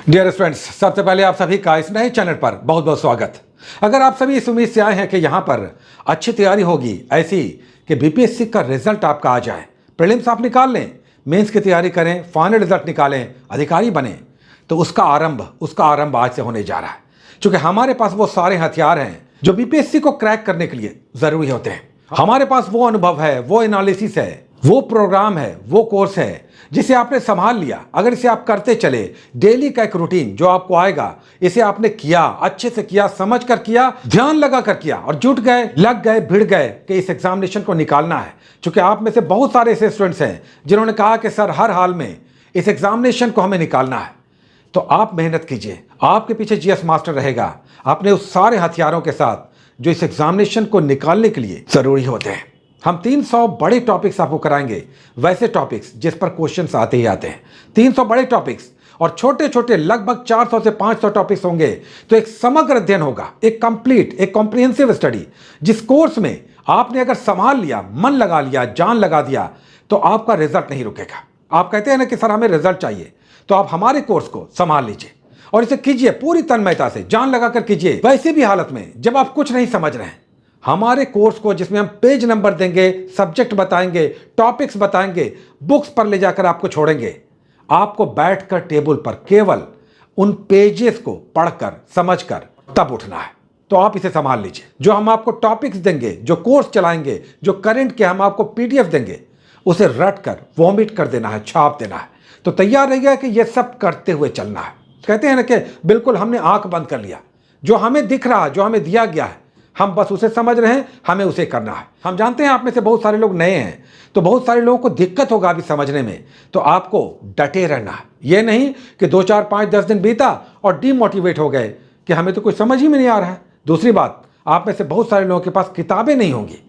Dear friends, सबसे पहले आप सभी का इस नए चैनल पर बहुत बहुत स्वागत। अगर आप सभी इस उम्मीद से आए हैं कि यहाँ पर अच्छी तैयारी होगी, ऐसी कि बीपीएससी का रिजल्ट आपका आ जाए, प्रीलिम्स आप निकाल लें, मेंस की तैयारी करें, फाइनल रिजल्ट निकालें, अधिकारी बने, तो उसका आरंभ आज से होने जा रहा है। क्योंकि हमारे पास वो सारे हथियार हैं जो बीपीएससी को क्रैक करने के लिए जरूरी होते हैं। हमारे पास वो अनुभव है, वो एनालिसिस है, वो प्रोग्राम है, वो कोर्स है जिसे आपने संभाल लिया। अगर इसे आप करते चले, डेली का एक रूटीन जो आपको आएगा, इसे आपने किया, अच्छे से किया, समझ कर किया, ध्यान लगा कर किया और जुट गए, लग गए, भिड़ गए कि इस एग्जामिनेशन को निकालना है। क्योंकि आप में से बहुत सारे ऐसे स्टूडेंट्स हैं जिन्होंने कहा कि सर हर हाल में इस एग्जामिनेशन को हमें निकालना है। तो आप मेहनत कीजिए, आपके पीछे जीएस मास्टर रहेगा अपने उस सारे हथियारों के साथ जो इस एग्जामिनेशन को निकालने के लिए जरूरी होते हैं। हम 300 बड़े टॉपिक्स आपको कराएंगे, वैसे टॉपिक्स जिस पर क्वेश्चंस आते ही आते हैं। 300 बड़े टॉपिक्स और छोटे छोटे लगभग 400 से 500 टॉपिक्स होंगे। तो एक समग्र अध्ययन होगा, एक कंप्लीट, एक कॉम्प्रिहेंसिव स्टडी, जिस कोर्स में आपने अगर संभाल लिया, मन लगा लिया, जान लगा दिया, तो आपका रिजल्ट नहीं रुकेगा। आप कहते हैं ना कि सर हमें रिजल्ट चाहिए, तो आप हमारे कोर्स को संभाल लीजिए और इसे कीजिए पूरी तन्मयता से, जान लगा कर कीजिए। वैसे भी हालत में जब आप कुछ नहीं समझ रहे हैं, हमारे कोर्स को जिसमें हम पेज नंबर देंगे, सब्जेक्ट बताएंगे, टॉपिक्स बताएंगे, बुक्स पर ले जाकर आपको छोड़ेंगे। आपको बैठकर टेबल पर केवल उन पेजेस को पढ़कर, समझकर तब उठना है। तो आप इसे संभाल लीजिए। जो हम आपको टॉपिक्स देंगे, जो कोर्स चलाएंगे, जो करंट के हम आपको पीडीएफ देंगे, उसे रट कर वॉमिट कर देना है, छाप देना है। तो तैयार रहिएगा कि यह सब करते हुए चलना है। कहते हैं ना कि बिल्कुल हमने आंख बंद कर लिया, जो हमें दिख रहा, जो हमें दिया गया है, हम बस उसे समझ रहे हैं, हमें उसे करना है। हम जानते हैं आप में से बहुत सारे लोग नए हैं, तो बहुत सारे लोगों को दिक्कत होगा अभी समझने में। तो आपको डटे रहना है। यह नहीं कि 2, 4, 5, 10 दिन बीता और डीमोटिवेट हो गए कि हमें तो कुछ समझ ही में नहीं आ रहा है। दूसरी बात, आप में से बहुत सारे लोगों के पास किताबें नहीं होंगी,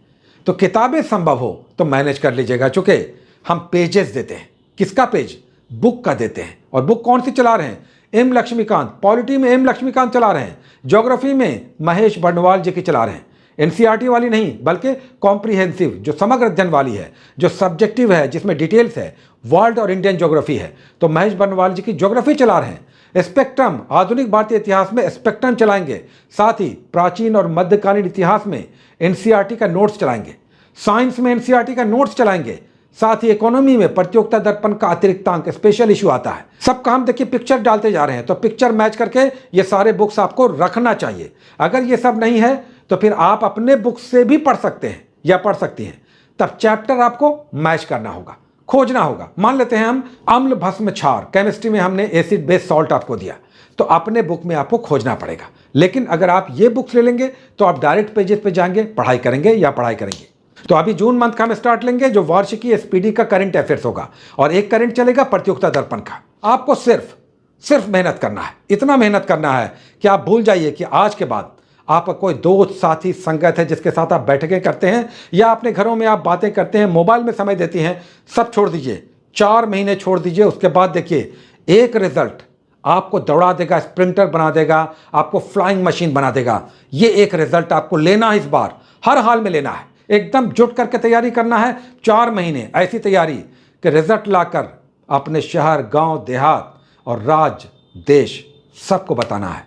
तो किताबें संभव हो तो मैनेज कर लीजिएगा। चूंकि हम पेजेस देते हैं, किसका पेज? बुक का देते हैं। और बुक कौन सी चला रहे हैं? एम लक्ष्मीकांत। पॉलिटी में एम लक्ष्मीकांत चला रहे हैं। ज्योग्राफी में महेश बर्नवाल जी की चला रहे हैं। एनसीईआरटी वाली नहीं, बल्कि कॉम्प्रिहेंसिव, जो समग्र अध्ययन वाली है, जो सब्जेक्टिव है, जिसमें डिटेल्स है, वर्ल्ड और इंडियन ज्योग्राफी है, तो महेश बर्नवाल जी की ज्योग्राफी चला रहे हैं। स्पेक्ट्रम, आधुनिक भारतीय इतिहास में स्पेक्ट्रम चलाएंगे। साथ ही प्राचीन और मध्यकालीन इतिहास में एनसीईआरटी का नोट्स चलाएंगे। साइंस में एनसीईआरटी का नोट्स चलाएंगे। साथ ही इकोनॉमी में प्रतियोगिता दर्पण का अतिरिक्त अंक, स्पेशल इशू आता है। सब काम देखिए पिक्चर डालते जा रहे हैं, तो पिक्चर मैच करके ये सारे बुक्स आपको रखना चाहिए। अगर ये सब नहीं है तो फिर आप अपने बुक्स से भी पढ़ सकते हैं या पढ़ सकती हैं। तब चैप्टर आपको मैच करना होगा, खोजना होगा। मान लेते हैं हम अम्ल भस्म क्षार, केमिस्ट्री में हमने एसिड बेस सॉल्ट आपको दिया, तो अपने बुक में आपको खोजना पड़ेगा। लेकिन अगर आप ये बुक्स ले लेंगे तो आप डायरेक्ट पेजेस पे जाएंगे, पढ़ाई करेंगे। तो अभी जून मंथ का हम स्टार्ट लेंगे, जो वार्षिकी एसपीडी का करंट अफेयर्स होगा, और एक करंट चलेगा प्रतियोगिता दर्पण का। आपको सिर्फ मेहनत करना है। इतना मेहनत करना है कि आप भूल जाइए कि आज के बाद आपका कोई दोस्त, साथी, संगत है जिसके साथ आप बैठकें करते हैं या अपने घरों में आप बातें करते हैं, मोबाइल में समय देती हैं, सब छोड़ दीजिए। 4 महीने छोड़ दीजिए। उसके बाद देखिए एक रिजल्ट आपको दौड़ा देगा, स्प्रिंटर बना देगा, आपको फ्लाइंग मशीन बना देगा। ये एक रिजल्ट आपको लेना है, इस बार हर हाल में लेना है। एकदम जुट करके तैयारी करना है। 4 महीने ऐसी तैयारी कि रिजल्ट लाकर अपने शहर, गांव, देहात और राज्य, देश सबको बताना है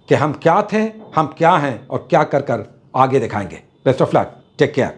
कि हम क्या थे, हम क्या हैं और क्या कर आगे दिखाएंगे। Best of luck, take care.